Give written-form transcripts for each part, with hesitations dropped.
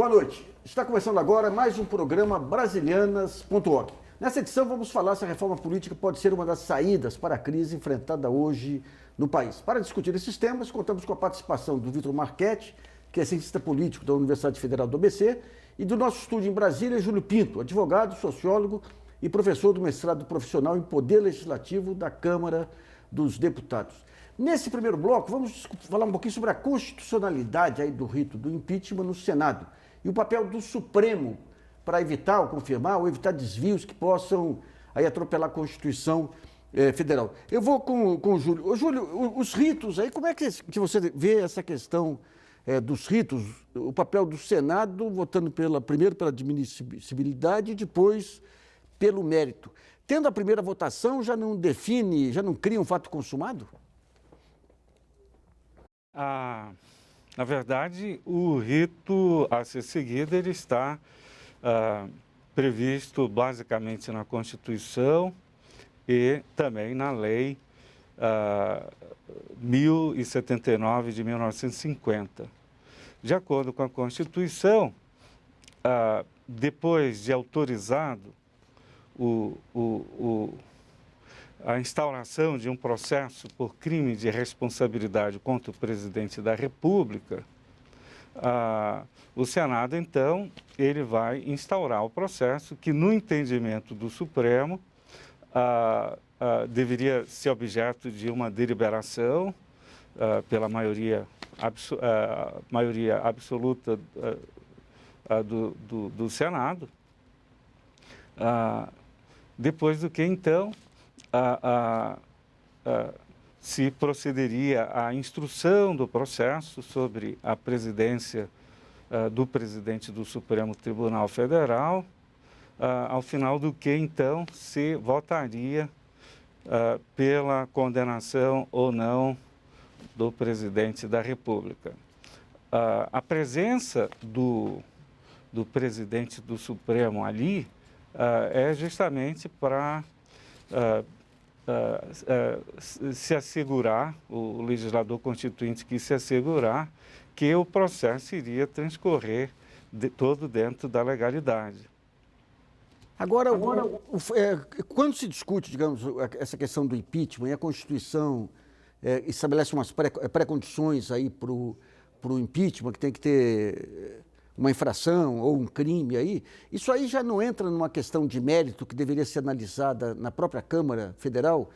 Boa noite. Está começando agora mais um programa Brasilianas.org. Nessa edição vamos falar se a reforma política pode ser uma das saídas para a crise enfrentada hoje no país. Para discutir esses temas, contamos com a participação do Vitor Marchetti, que é cientista político da Universidade Federal do ABC, e do nosso estúdio em Brasília, Júlio Pinto, advogado, sociólogo e professor do mestrado profissional em Poder Legislativo da Câmara dos Deputados. Nesse primeiro bloco, vamos falar um pouquinho sobre a constitucionalidade aí do rito do impeachment no Senado e o papel do Supremo para evitar ou confirmar ou evitar desvios que possam aí atropelar a Constituição Federal. Eu vou com o Júlio. Ô, Júlio, os ritos aí, como é que você vê essa questão dos ritos, o papel do Senado votando primeiro pela admissibilidade e depois pelo mérito? Tendo a primeira votação, já não define, já não cria um fato consumado? Na verdade, o rito a ser seguido ele está previsto basicamente na Constituição e também na Lei 1079 de 1950. De acordo com a Constituição, depois de autorizado a instauração de um processo por crime de responsabilidade contra o presidente da República, o Senado, então, ele vai instaurar o processo que, no entendimento do Supremo, deveria ser objeto de uma deliberação pela maioria absoluta do Senado, depois do que, então, se procederia à instrução do processo sobre a presidência do presidente do Supremo Tribunal Federal, ao final do que, então, se votaria pela condenação ou não do presidente da República. A presença do presidente do Supremo ali é justamente para se assegurar, o legislador constituinte quis se assegurar que o processo iria transcorrer todo dentro da legalidade. Agora, quando se discute, digamos, essa questão do impeachment e a Constituição estabelece umas pré-condições aí para o impeachment, que tem que ter uma infração ou um crime aí, isso aí já não entra numa questão de mérito que deveria ser analisada na própria Câmara Federal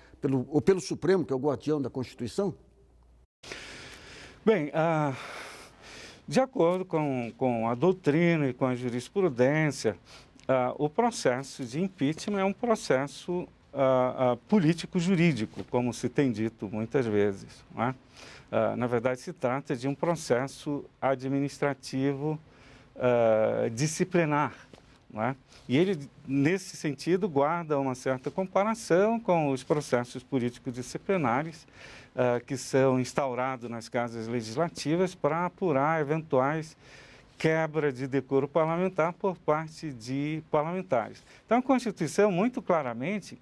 ou pelo Supremo, que é o guardião da Constituição? Bem, de acordo com a doutrina e com a jurisprudência, o processo de impeachment é um processo político-jurídico, como se tem dito muitas vezes, não é? Na verdade, se trata de um processo administrativo disciplinar, não é? E ele, nesse sentido, guarda uma certa comparação com os processos políticos disciplinares que são instaurados nas casas legislativas para apurar eventuais quebra de decoro parlamentar por parte de parlamentares. Então, a Constituição, muito claramente,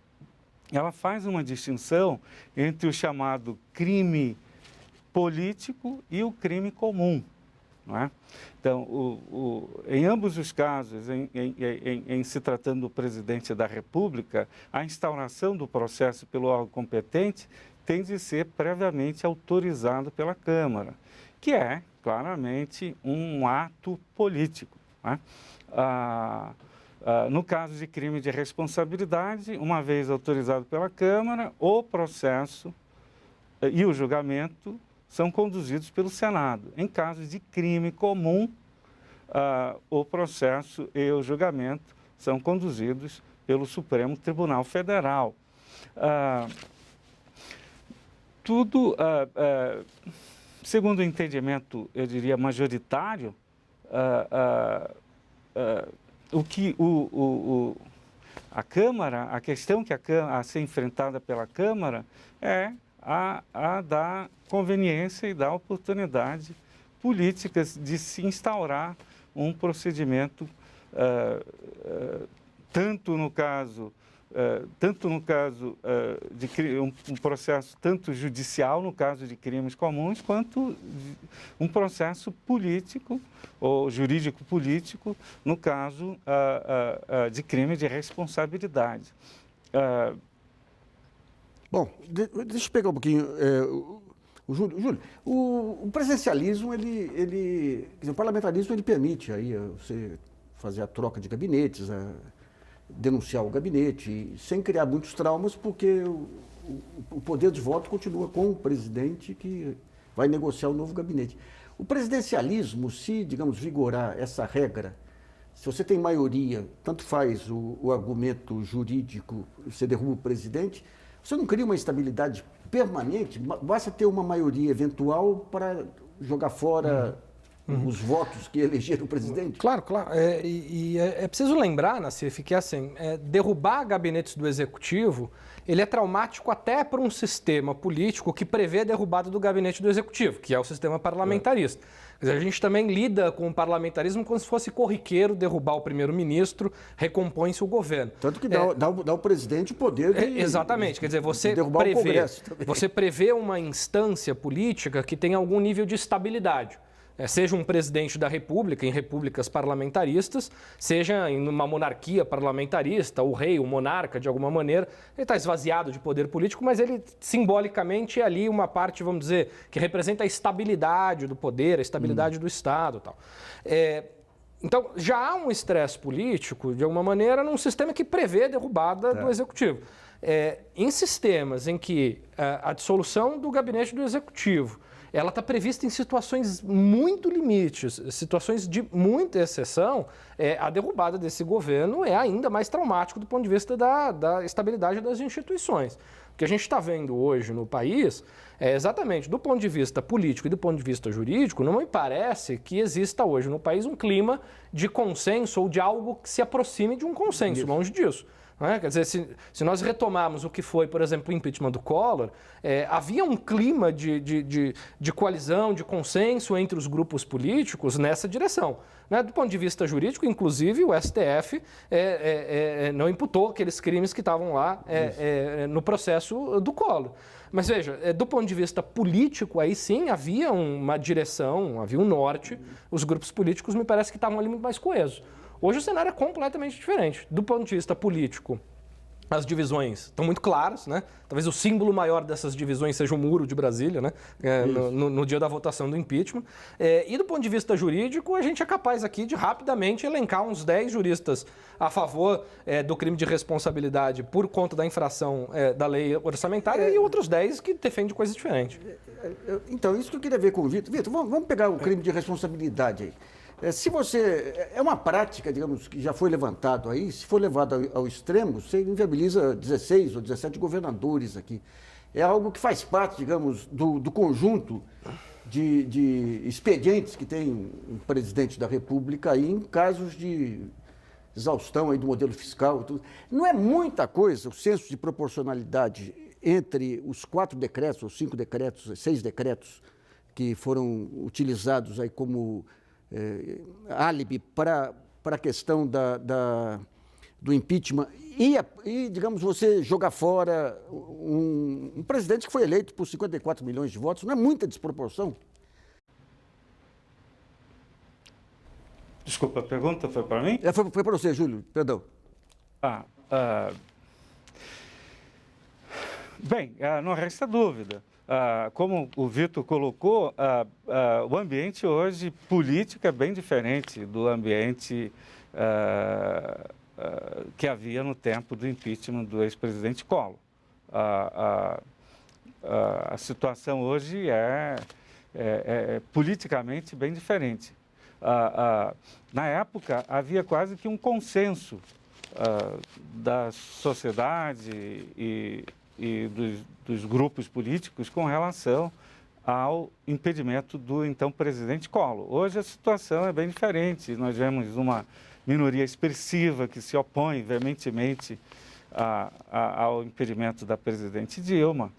ela faz uma distinção entre o chamado crime político e o crime comum. Não é? Então, em ambos os casos, em se tratando do presidente da República, a instauração do processo pelo órgão competente tem de ser previamente autorizado pela Câmara, que é claramente um ato político. Não é? No caso de crime de responsabilidade, uma vez autorizado pela Câmara, o processo e o julgamento são conduzidos pelo Senado. Em casos de crime comum, o processo e o julgamento são conduzidos pelo Supremo Tribunal Federal. Segundo o entendimento, eu diria, majoritário, a Câmara, a questão a ser enfrentada pela Câmara é a da conveniência e da oportunidade políticas de se instaurar um procedimento, tanto no caso tanto no caso de um processo tanto judicial, no caso de crimes comuns, quanto um processo político ou jurídico-político, no caso de crime de responsabilidade. Bom, deixa eu pegar um pouquinho. Júlio, o presidencialismo, quer dizer, o parlamentarismo, ele permite aí você fazer a troca de gabinetes, denunciar o gabinete, sem criar muitos traumas, porque o poder de voto continua com o presidente que vai negociar o novo gabinete. O presidencialismo, se, digamos, vigorar essa regra, se você tem maioria, tanto faz o argumento jurídico, você derruba o presidente, você não cria uma estabilidade permanente, basta ter uma maioria eventual para jogar fora os votos que elegeram o presidente? Claro, claro. É preciso lembrar, Nassif, que assim, derrubar gabinetes do Executivo, ele é traumático até para um sistema político que prevê a derrubada do gabinete do Executivo, que é o sistema parlamentarista. Quer dizer, a gente também lida com o parlamentarismo como se fosse corriqueiro derrubar o primeiro-ministro, recompõe-se o governo. Tanto que dá ao presidente o poder de... Exatamente. Quer dizer, você prevê uma instância política que tem algum nível de estabilidade. Seja um presidente da República, em repúblicas parlamentaristas, seja em uma monarquia parlamentarista, o rei, o monarca, de alguma maneira, ele está esvaziado de poder político, mas ele simbolicamente é ali uma parte, vamos dizer, que representa a estabilidade do poder, a estabilidade do Estado e tal. Então, já há um estresse político, de alguma maneira, num sistema que prevê a derrubada do Executivo. Em sistemas em que a dissolução do gabinete do Executivo ela está prevista em situações muito limites, situações de muita exceção, a derrubada desse governo é ainda mais traumático do ponto de vista da estabilidade das instituições. O que a gente está vendo hoje no país é exatamente, do ponto de vista político e do ponto de vista jurídico, não me parece que exista hoje no país um clima de consenso ou de algo que se aproxime de um consenso, longe disso. Quer dizer, se nós retomarmos o que foi, por exemplo, o impeachment do Collor, havia um clima de coalizão, de consenso entre os grupos políticos nessa direção. Do ponto de vista jurídico, inclusive, o STF não imputou aqueles crimes que estavam lá no processo do Collor. Mas veja, do ponto de vista político, aí sim havia uma direção, havia um norte, os grupos políticos me parece que estavam ali muito mais coesos. Hoje o cenário é completamente diferente. Do ponto de vista político, as divisões estão muito claras, né? Talvez o símbolo maior dessas divisões seja o Muro de Brasília, né? No dia da votação do impeachment. E do ponto de vista jurídico, a gente é capaz aqui de rapidamente elencar uns 10 juristas a favor do crime de responsabilidade por conta da infração da lei orçamentária e outros 10 que defendem coisas diferentes. Então, isso que eu queria ver com o Vitor. Vitor, vamos pegar o crime de responsabilidade aí. Se você... É uma prática, digamos, que já foi levantado aí, se for levado ao extremo, você inviabiliza 16 ou 17 governadores aqui. É algo que faz parte, digamos, do conjunto de expedientes que tem um presidente da República aí em casos de exaustão aí do modelo fiscal. Tudo. Não é muita coisa o senso de proporcionalidade entre os 4 decretos, ou 5 decretos, 6 decretos que foram utilizados aí como... álibi para a questão do impeachment e, digamos, você jogar fora um presidente que foi eleito por 54 milhões de votos, não é muita desproporção? Desculpa, a pergunta foi para mim? Foi para você, Júlio, perdão. Bem, não resta dúvida. Como o Vitor colocou, o ambiente hoje político é bem diferente do ambiente que havia no tempo do impeachment do ex-presidente Collor. A situação hoje é politicamente bem diferente. Na época, havia quase que um consenso da sociedade e dos grupos políticos com relação ao impedimento do então presidente Collor. Hoje a situação é bem diferente. Nós vemos uma minoria expressiva que se opõe veementemente ao impedimento da presidente Dilma.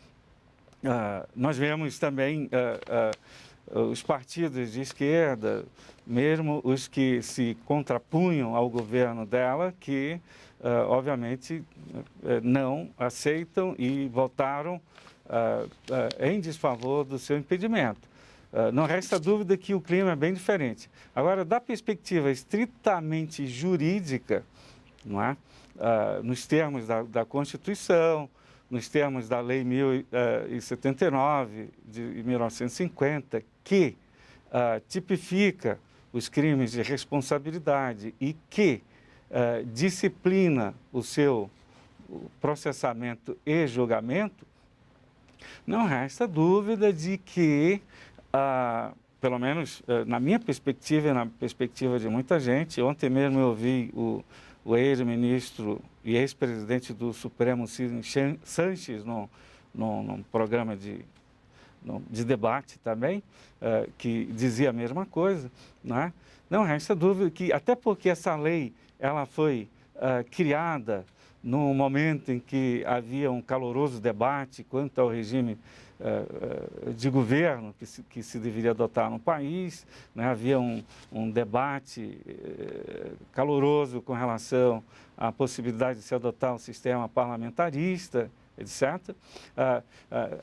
Nós vemos também os partidos de esquerda, mesmo os que se contrapunham ao governo dela, que obviamente, não aceitam e votaram em desfavor do seu impedimento. Não resta dúvida que o clima é bem diferente. Agora, da perspectiva estritamente jurídica, não é? Nos termos da Constituição, nos termos da Lei 1079 de 1950, que tipifica os crimes de responsabilidade e que disciplina o seu processamento e julgamento, não resta dúvida de que, pelo menos na minha perspectiva e na perspectiva de muita gente, ontem mesmo eu ouvi o ex-ministro e ex-presidente do Supremo, Ciro Sanches, num programa de debate também, que dizia a mesma coisa, né? Não resta dúvida que, até porque essa lei ela foi criada no momento em que havia um caloroso debate quanto ao regime de governo que se deveria adotar no país, né? Havia um debate caloroso com relação à possibilidade de se adotar um sistema parlamentarista, etc.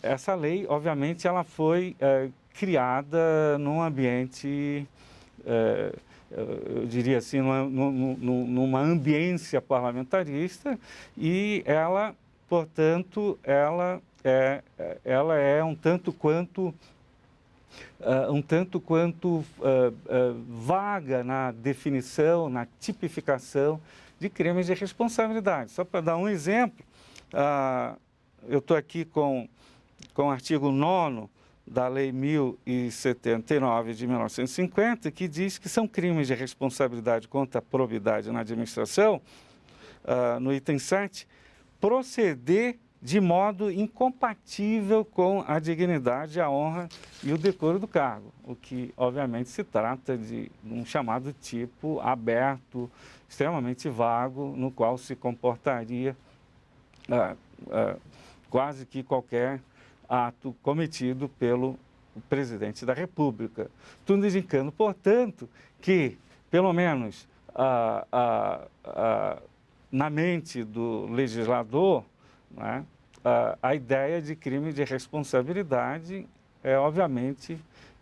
Essa lei, obviamente, ela foi criada num ambiente, eu diria assim, numa ambiência parlamentarista, e ela, portanto, ela é um tanto quanto vaga na definição, na tipificação de crimes de responsabilidade. Só para dar um exemplo, eu estou aqui com o artigo 9º da Lei 1079 de 1950, que diz que são crimes de responsabilidade contra a probidade na administração, no item 7, proceder de modo incompatível com a dignidade, a honra e o decoro do cargo, o que, obviamente, se trata de um chamado tipo aberto, extremamente vago, no qual se comportaria quase que qualquer ato cometido pelo presidente da República. Tudo indicando, portanto, que, pelo menos na mente do legislador, né, a ideia de crime de responsabilidade é, obviamente,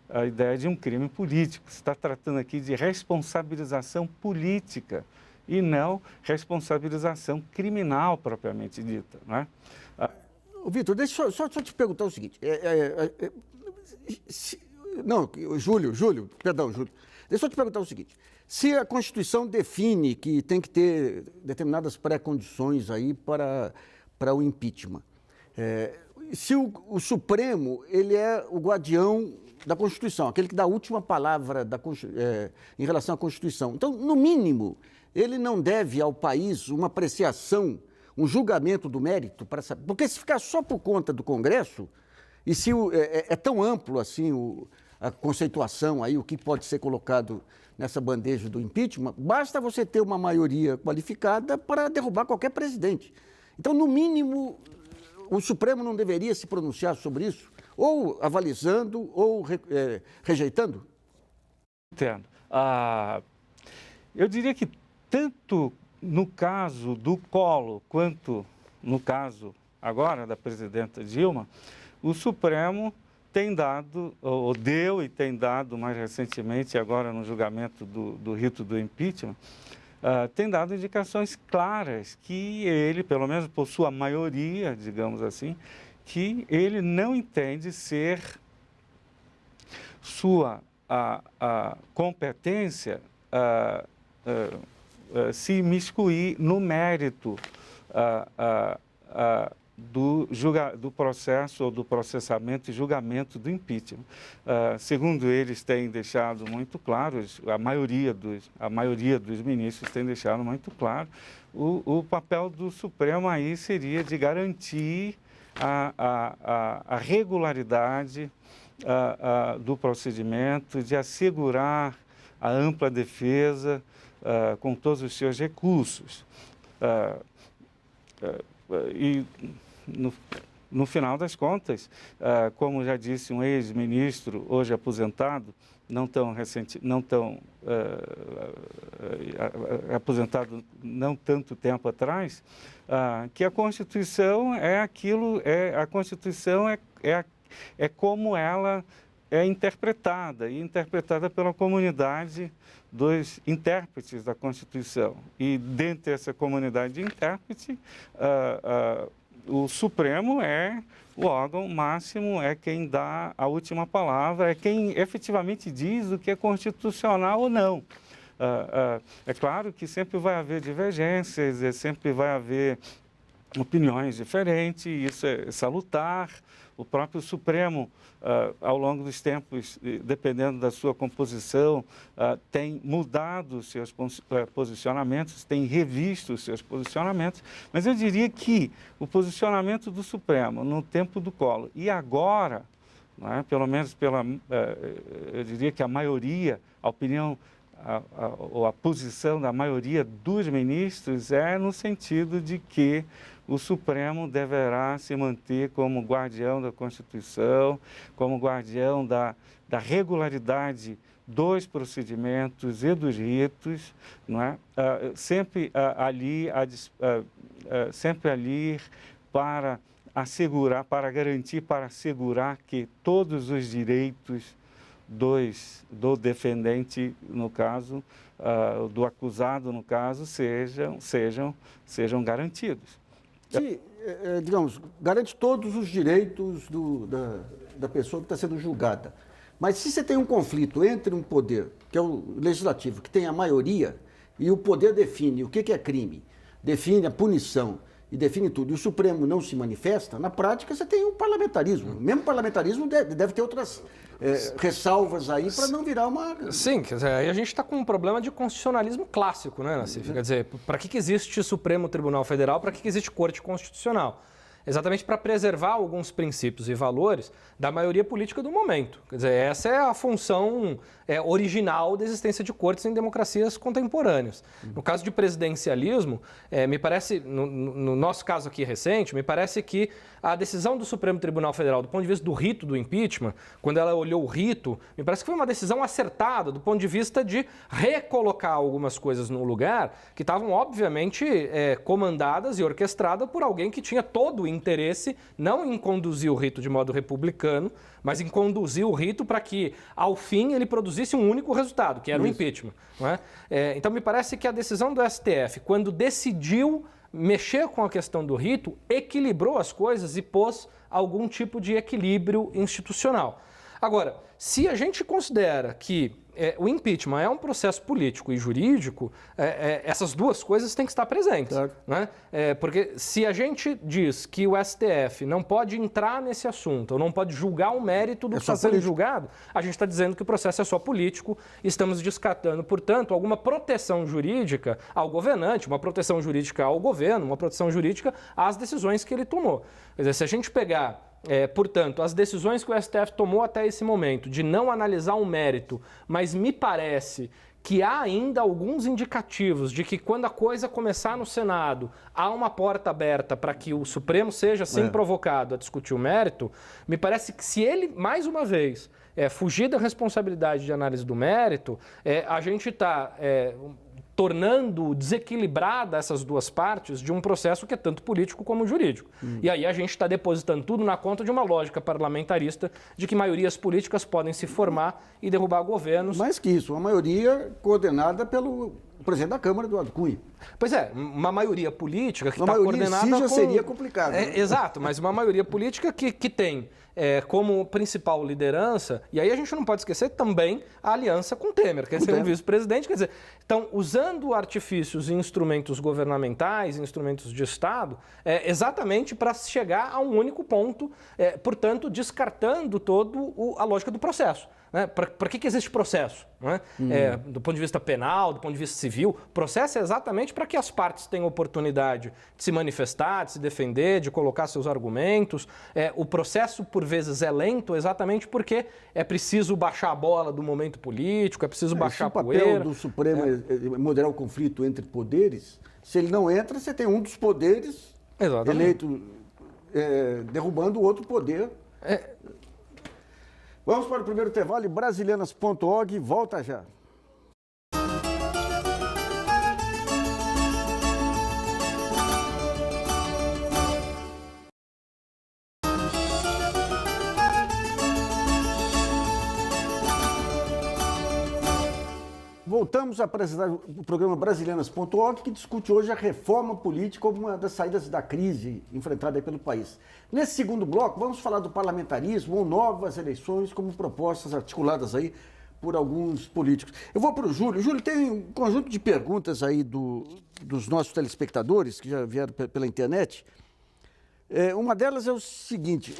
a ideia de um crime político. Se está tratando aqui de responsabilização política e não responsabilização criminal propriamente dita, né? Vitor, deixa eu só te perguntar o seguinte. Júlio. Deixa eu te perguntar o seguinte. Se a Constituição define que tem que ter determinadas pré-condições aí para o impeachment, se o Supremo ele é o guardião da Constituição, aquele que dá a última palavra em relação à Constituição. Então, no mínimo, ele não deve ao país uma apreciação, um julgamento do mérito, para saber. Porque se ficar só por conta do Congresso, e se é tão amplo assim a conceituação aí, o que pode ser colocado nessa bandeja do impeachment, basta você ter uma maioria qualificada para derrubar qualquer presidente. Então, no mínimo, o Supremo não deveria se pronunciar sobre isso, ou avalizando ou rejeitando? Entendo. Eu diria que tanto no caso do Collor quanto no caso agora da presidenta Dilma, o Supremo tem dado, ou deu e tem dado mais recentemente, agora no julgamento do rito do impeachment, tem dado indicações claras que ele, pelo menos por sua maioria, digamos assim, que ele não entende ser sua competência se imiscuir no mérito do processo ou do processamento e julgamento do impeachment. Segundo eles têm deixado muito claro, a maioria dos ministros tem deixado muito claro, o papel do Supremo aí seria de garantir a regularidade do procedimento, de assegurar a ampla defesa com todos os seus recursos. E, no final das contas, como já disse um ex-ministro, hoje aposentado, aposentado não tanto tempo atrás, que a Constituição é como ela é interpretada, e interpretada pela comunidade dos intérpretes da Constituição. E dentro dessa comunidade de intérprete, o Supremo é o órgão máximo, é quem dá a última palavra, é quem efetivamente diz o que é constitucional ou não. É claro que sempre vai haver divergências, sempre vai haver opiniões diferentes, isso é salutar. O próprio Supremo, ao longo dos tempos, dependendo da sua composição, tem mudado os seus posicionamentos, tem revisto os seus posicionamentos, mas eu diria que o posicionamento do Supremo no tempo do Collor e agora, não é, pelo menos eu diria que a maioria, a opinião ou a posição da maioria dos ministros é no sentido de que o Supremo deverá se manter como guardião da Constituição, como guardião da regularidade dos procedimentos e dos ritos, não é? Sempre ali para assegurar, para garantir, para assegurar que todos os direitos do defendente, no caso, do acusado, no caso, sejam garantidos. Que, digamos, garante todos os direitos da pessoa que está sendo julgada. Mas se você tem um conflito entre um poder, que é o legislativo, que tem a maioria, e o poder define o que é crime, define a punição e define tudo, e o Supremo não se manifesta, na prática você tem um parlamentarismo. Mesmo o parlamentarismo deve ter outras ressalvas aí para não virar uma... Sim, quer dizer, aí a gente está com um problema de constitucionalismo clássico, né, Nassif? Quer dizer, para que existe Supremo Tribunal Federal, para que existe Corte Constitucional? Exatamente para preservar alguns princípios e valores da maioria política do momento. Quer dizer, essa é a função original da existência de cortes em democracias contemporâneas. No caso de presidencialismo, me parece, no nosso caso aqui recente, me parece que a decisão do Supremo Tribunal Federal, do ponto de vista do rito do impeachment, quando ela olhou o rito, me parece que foi uma decisão acertada do ponto de vista de recolocar algumas coisas no lugar que estavam, obviamente, comandadas e orquestradas por alguém que tinha todo o interesse, não em conduzir o rito de modo republicano, mas em conduzir o rito para que, ao fim, ele produzisse um único resultado, que era o impeachment. Não é? Então, me parece que a decisão do STF, quando decidiu mexer com a questão do rito, equilibrou as coisas e pôs algum tipo de equilíbrio institucional. Agora, se a gente considera que o impeachment é um processo político e jurídico, essas duas coisas têm que estar presentes. Claro. Né? Porque se a gente diz que o STF não pode entrar nesse assunto, ou não pode julgar o mérito do que está sendo julgado, a gente está dizendo que o processo é só político, estamos descartando, portanto, alguma proteção jurídica ao governante, uma proteção jurídica ao governo, uma proteção jurídica às decisões que ele tomou. Quer dizer, se a gente pegar... portanto, as decisões que o STF tomou até esse momento de não analisar o mérito, mas me parece que há ainda alguns indicativos de que quando a coisa começar no Senado, há uma porta aberta para que o Supremo seja, sim, provocado a discutir o mérito, me parece que se ele, mais uma vez, fugir da responsabilidade de análise do mérito, a gente está... tornando desequilibrada essas duas partes de um processo que é tanto político como jurídico. E aí a gente está depositando tudo na conta de uma lógica parlamentarista de que maiorias políticas podem se formar e derrubar governos. Mais que isso, uma maioria coordenada pelo presidente da Câmara, Eduardo Cunha. Pois é, uma maioria política que está coordenada... Uma maioria seria complicado. Né? Exato, mas uma maioria política que tem... como principal liderança, e aí a gente não pode esquecer também a aliança com Temer, quer dizer, um vice-presidente, quer dizer, então, usando artifícios e instrumentos governamentais, instrumentos de Estado, exatamente para chegar a um único ponto, portanto, descartando a lógica do processo. Né? Para que existe processo? Né? Do ponto de vista penal, do ponto de vista civil, processo é exatamente para que as partes tenham oportunidade de se manifestar, de se defender, de colocar seus argumentos. O processo, por vezes, é lento exatamente porque é preciso baixar a bola do momento político, é preciso baixar a poeira. O papel do Supremo é moderar o conflito entre poderes. Se ele não entra, você tem um dos poderes eleito derrubando o outro poder. Vamos para o primeiro intervalo, brasilianas.org, volta já. Voltamos a apresentar o programa Brasilianas.org, que discute hoje a reforma política como uma das saídas da crise enfrentada pelo país. Nesse segundo bloco, vamos falar do parlamentarismo ou novas eleições como propostas articuladas aí por alguns políticos. Eu vou para o Júlio. Júlio, tem um conjunto de perguntas aí dos nossos telespectadores que já vieram pela internet. Uma delas é o seguinte...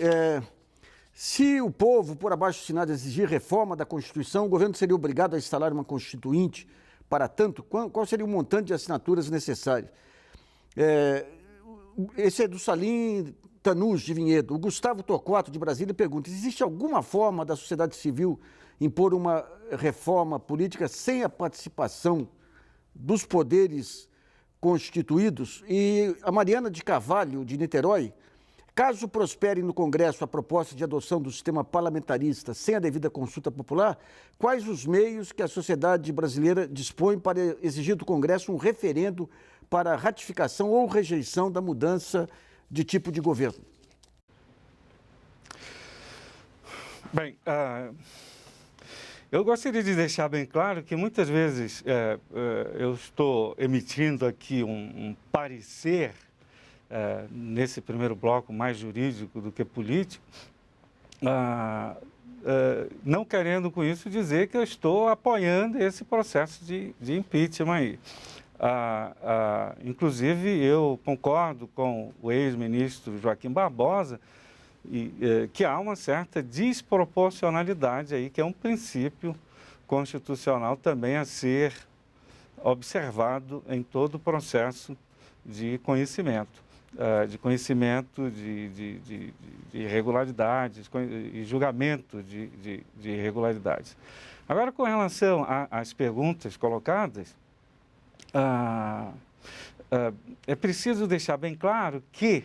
Se o povo, por abaixo-assinado, exigir reforma da Constituição, o governo seria obrigado a instalar uma constituinte para tanto? Qual seria o montante de assinaturas necessário? Esse é do Salim Tanus, de Vinhedo. O Gustavo Torquato, de Brasília, pergunta: existe alguma forma da sociedade civil impor uma reforma política sem a participação dos poderes constituídos? E a Mariana de Carvalho, de Niterói: caso prospere no Congresso a proposta de adoção do sistema parlamentarista sem a devida consulta popular, quais os meios que a sociedade brasileira dispõe para exigir do Congresso um referendo para a ratificação ou rejeição da mudança de tipo de governo? Bem, eu gostaria de deixar bem claro que muitas vezes eu estou emitindo aqui um parecer nesse primeiro bloco mais jurídico do que político, não querendo com isso dizer que eu estou apoiando esse processo de impeachment aí. Inclusive, eu concordo com o ex-ministro Joaquim Barbosa que há uma certa desproporcionalidade aí, que é um princípio constitucional também a ser observado em todo o processo de conhecimento. De irregularidades e julgamento de irregularidades. Agora, com relação às perguntas colocadas, é preciso deixar bem claro que,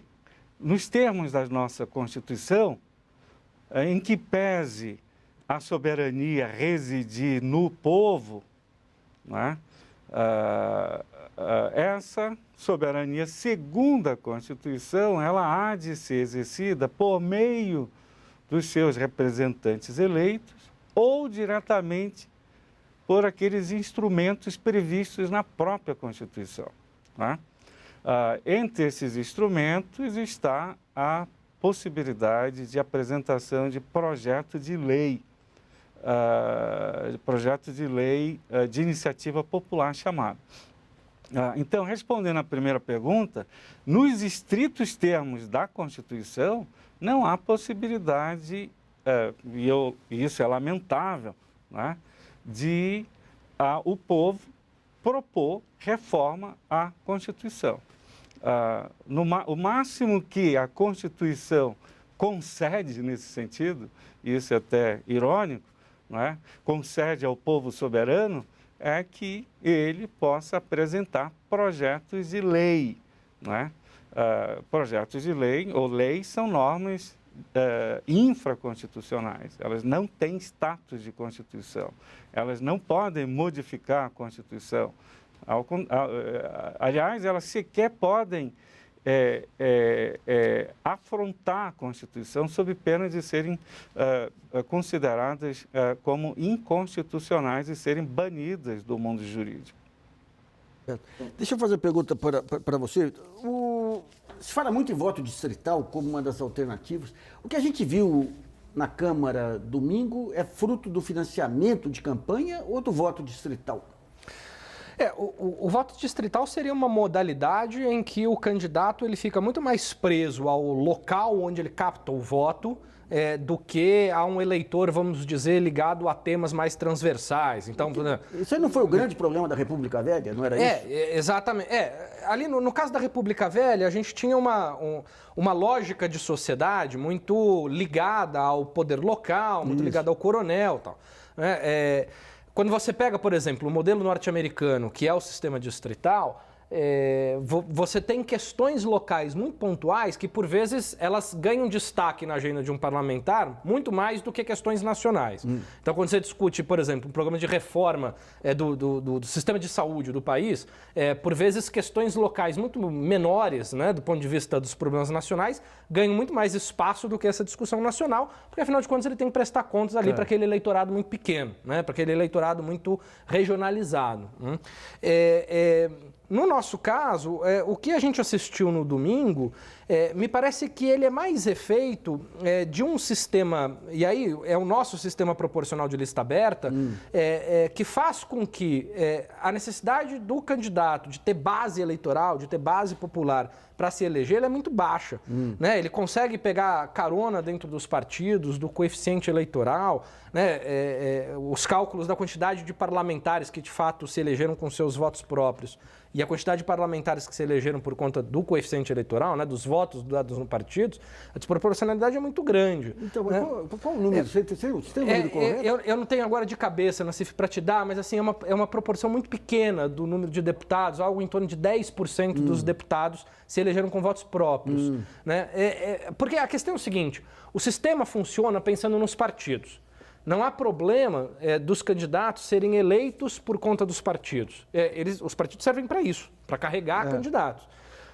nos termos da nossa Constituição, em que pese a soberania residir no povo, né, essa soberania, segundo a Constituição, ela há de ser exercida por meio dos seus representantes eleitos ou diretamente por aqueles instrumentos previstos na própria Constituição. Né? Entre esses instrumentos está a possibilidade de apresentação de projeto de lei de iniciativa popular chamado. Então, respondendo à primeira pergunta, nos estritos termos da Constituição, não há possibilidade, e isso é lamentável, né, de o povo propor reforma à Constituição. O máximo que a Constituição concede nesse sentido, e isso é até irônico, né, concede ao povo soberano, é que ele possa apresentar projetos de lei. Né? Projetos de lei ou leis são normas infraconstitucionais. Elas não têm status de Constituição. Elas não podem modificar a Constituição. Aliás, elas sequer podem afrontar a Constituição sob pena de serem consideradas como inconstitucionais e serem banidas do mundo jurídico. Deixa eu fazer uma pergunta para você. Se fala muito em voto distrital como uma das alternativas. O que a gente viu na Câmara domingo é fruto do financiamento de campanha ou do voto distrital? O voto distrital seria uma modalidade em que o candidato ele fica muito mais preso ao local onde ele capta o voto do que a um eleitor, vamos dizer, ligado a temas mais transversais. Então, isso aí não foi o grande problema da República Velha, não era isso? Exatamente. Ali no caso da República Velha, a gente tinha uma lógica de sociedade muito ligada ao poder local, muito ligada ao coronel e tal. Quando você pega, por exemplo, o modelo norte-americano, que é o sistema distrital, você tem questões locais muito pontuais que, por vezes, elas ganham destaque na agenda de um parlamentar muito mais do que questões nacionais. Então, quando você discute, por exemplo, um programa de reforma do sistema de saúde do país, por vezes questões locais muito menores, né, do ponto de vista dos problemas nacionais, ganham muito mais espaço do que essa discussão nacional, porque, afinal de contas, ele tem que prestar contas ali para aquele eleitorado muito pequeno, né, para aquele eleitorado muito regionalizado. No nosso caso, o que a gente assistiu no domingo, me parece que ele é mais efeito de um sistema, e aí é o nosso sistema proporcional de lista aberta, que faz com que a necessidade do candidato de ter base eleitoral, de ter base popular para se eleger, ela é muito baixa. Né? Ele consegue pegar carona dentro dos partidos, do coeficiente eleitoral, né? Os cálculos da quantidade de parlamentares que de fato se elegeram com seus votos próprios e a quantidade de parlamentares que se elegeram por conta do coeficiente eleitoral, né, dos votos dados no partidos, a desproporcionalidade é muito grande. Então, né? Qual o número? Você tem o número correto? Eu não tenho agora de cabeça, Nassif, para te dar, mas assim, é uma proporção muito pequena do número de deputados, algo em torno de 10% dos deputados se elegeram com votos próprios. Né? Porque a questão é o seguinte, o sistema funciona pensando nos partidos. Não há problema dos candidatos serem eleitos por conta dos partidos. Os partidos servem para isso, para carregar candidatos.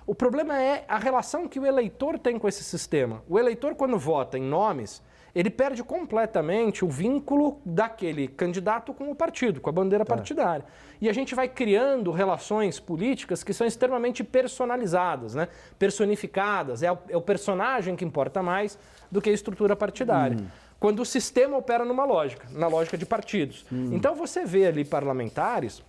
O problema é a relação que o eleitor tem com esse sistema. O eleitor, quando vota em nomes, ele perde completamente o vínculo daquele candidato com o partido, com a bandeira partidária. E a gente vai criando relações políticas que são extremamente personalizadas, né? Personificadas. É o personagem que importa mais do que a estrutura partidária. Quando o sistema opera na lógica de partidos. Então você vê ali parlamentares,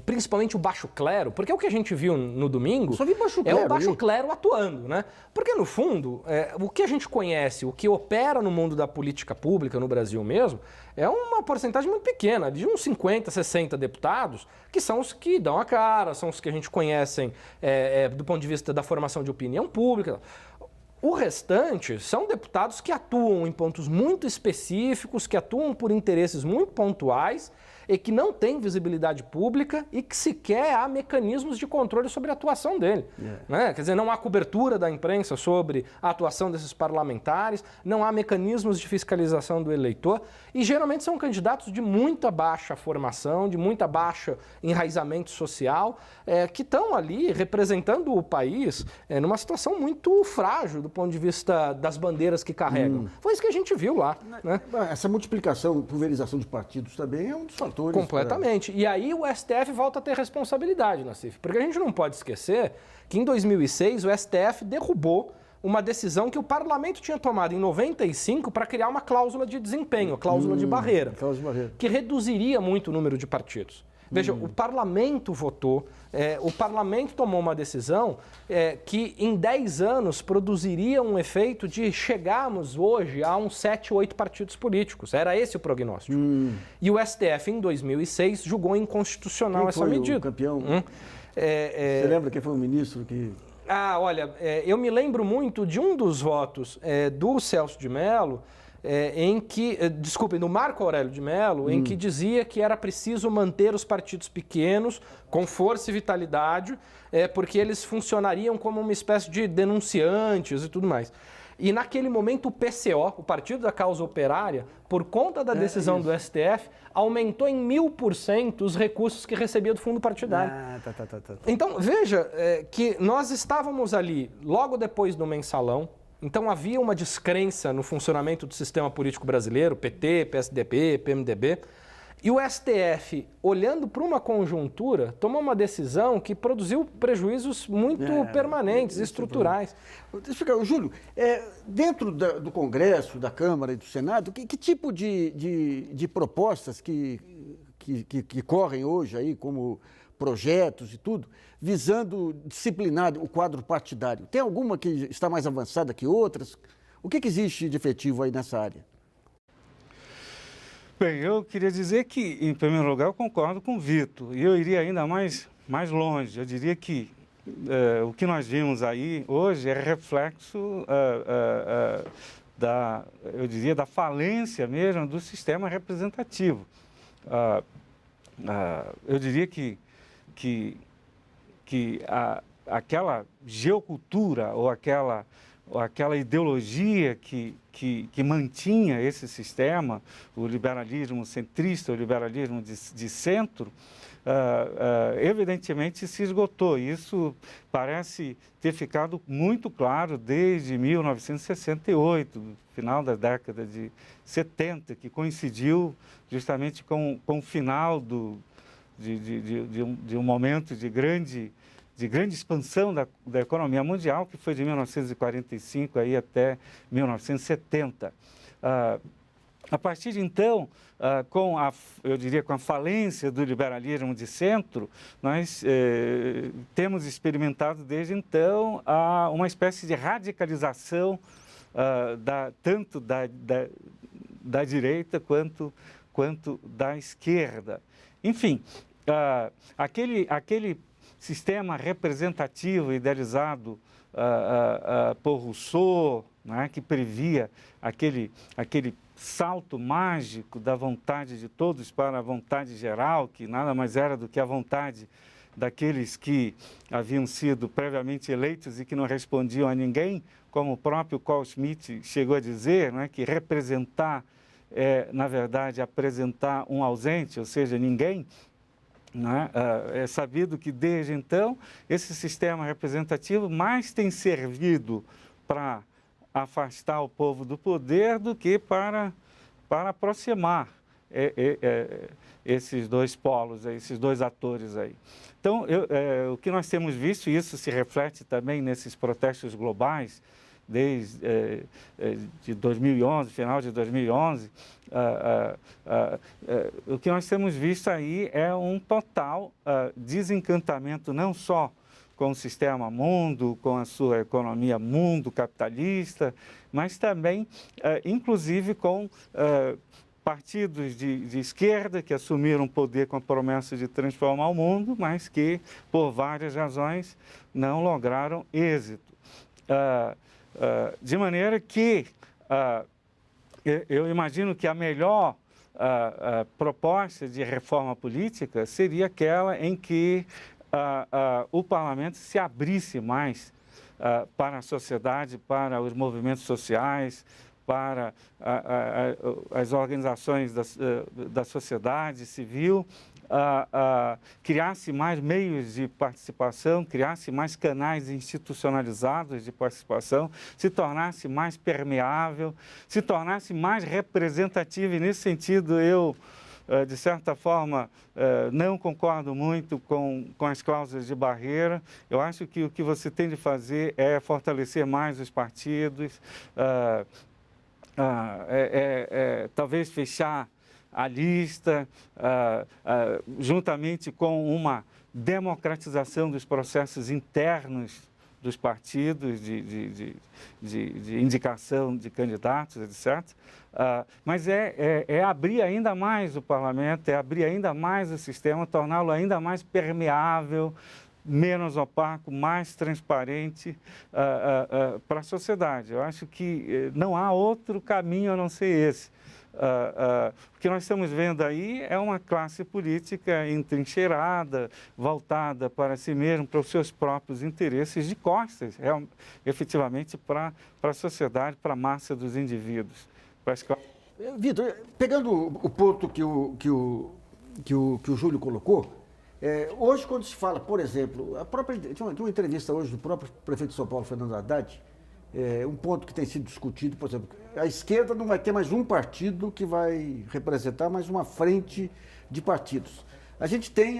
principalmente o baixo clero, porque o que a gente viu no domingo Só vi baixo clero, é o baixo clero atuando, né? Porque no fundo, o que a gente conhece, o que opera no mundo da política pública no Brasil mesmo, é uma porcentagem muito pequena, de uns 50, 60 deputados, que são os que dão a cara, são os que a gente conhece do ponto de vista da formação de opinião pública. O restante são deputados que atuam em pontos muito específicos, que atuam por interesses muito pontuais e que não têm visibilidade pública e que sequer há mecanismos de controle sobre a atuação dele. Né? Quer dizer, não há cobertura da imprensa sobre a atuação desses parlamentares, não há mecanismos de fiscalização do eleitor e geralmente são candidatos de muita baixa formação, de muita baixa enraizamento social, que estão ali representando o país numa situação muito frágil do ponto de vista das bandeiras que carregam. Foi isso que a gente viu lá. Né? Essa multiplicação, pulverização de partidos também é um dos fatores. Completamente. E aí o STF volta a ter responsabilidade, Nassif, porque a gente não pode esquecer que em 2006 o STF derrubou uma decisão que o parlamento tinha tomado em 95 para criar uma cláusula de desempenho, cláusula de barreira, que reduziria muito o número de partidos. Veja, o parlamento votou, o parlamento tomou uma decisão que em 10 anos produziria um efeito de chegarmos hoje a uns 7, 8 partidos políticos. Era esse o prognóstico. E o STF, em 2006, julgou inconstitucional essa medida. O campeão? Você lembra quem foi o ministro que... Olha, eu me lembro muito de um dos votos do Celso de Mello, do Marco Aurélio de Mello, em que dizia que era preciso manter os partidos pequenos com força e vitalidade, porque eles funcionariam como uma espécie de denunciantes e tudo mais. E naquele momento o PCO, o Partido da Causa Operária, por conta da decisão do STF, aumentou em 1000% os recursos que recebia do fundo partidário. Então, veja que nós estávamos ali logo depois do mensalão. Então havia uma descrença no funcionamento do sistema político brasileiro, PT, PSDB, PMDB, e o STF, olhando para uma conjuntura, tomou uma decisão que produziu prejuízos muito permanentes, estruturais. Deixa eu explicar, Júlio, dentro do Congresso, da Câmara e do Senado, que tipo de propostas que correm hoje aí, como projetos e tudo, visando disciplinar o quadro partidário? Tem alguma que está mais avançada que outras? O que existe de efetivo aí nessa área? Bem, eu queria dizer que, em primeiro lugar, eu concordo com o Vitor. E eu iria ainda mais longe. Eu diria que o que nós vimos aí hoje é reflexo da falência mesmo do sistema representativo. Eu diria que aquela geocultura ou aquela ideologia que mantinha esse sistema, o liberalismo centrista, o liberalismo de centro, evidentemente se esgotou. Isso parece ter ficado muito claro desde 1968, final da década de 70, que coincidiu justamente com o final de um momento de grande expansão da economia mundial, que foi de 1945 aí até 1970. A partir de então, eu diria com a falência do liberalismo de centro, nós temos experimentado desde então uma espécie de radicalização tanto da direita quanto da esquerda. Enfim, aquele sistema representativo idealizado por Rousseau, né, que previa aquele salto mágico da vontade de todos para a vontade geral, que nada mais era do que a vontade daqueles que haviam sido previamente eleitos e que não respondiam a ninguém, como o próprio Carl Schmitt chegou a dizer, né, que representar na verdade, apresentar um ausente, ou seja, ninguém. Né? É sabido que, desde então, esse sistema representativo mais tem servido para afastar o povo do poder do que para aproximar esses dois polos, esses dois atores aí. Então, o que nós temos visto, e isso se reflete também nesses protestos globais, desde de 2011, final de 2011, o que nós temos visto aí é um total desencantamento não só com o sistema mundo, com a sua economia mundo capitalista, mas também, inclusive, com partidos de esquerda que assumiram o poder com a promessa de transformar o mundo, mas que, por várias razões, não lograram êxito. De maneira que eu imagino que a melhor proposta de reforma política seria aquela em que o parlamento se abrisse mais para a sociedade, para os movimentos sociais, para as organizações da sociedade civil, criasse mais meios de participação, criasse mais canais institucionalizados de participação, se tornasse mais permeável, se tornasse mais representativo. E, nesse sentido, eu, de certa forma, não concordo muito com as cláusulas de barreira. Eu acho que o que você tem de fazer é fortalecer mais os partidos, talvez fechar a lista, juntamente com uma democratização dos processos internos dos partidos, de indicação de candidatos, etc. Mas é abrir ainda mais o parlamento, é abrir ainda mais o sistema, torná-lo ainda mais permeável, menos opaco, mais transparente para a sociedade. Eu acho que não há outro caminho a não ser esse. O que nós estamos vendo aí é uma classe política entrincheirada, voltada para si mesma, para os seus próprios interesses, de costas, efetivamente, para a sociedade, para a massa dos indivíduos. Vitor, pegando o ponto que o Júlio colocou, hoje, quando se fala, por exemplo, tinha uma entrevista hoje do próprio prefeito de São Paulo, Fernando Haddad, um ponto que tem sido discutido, por exemplo, a esquerda não vai ter mais um partido que vai representar mais uma frente de partidos. A gente tem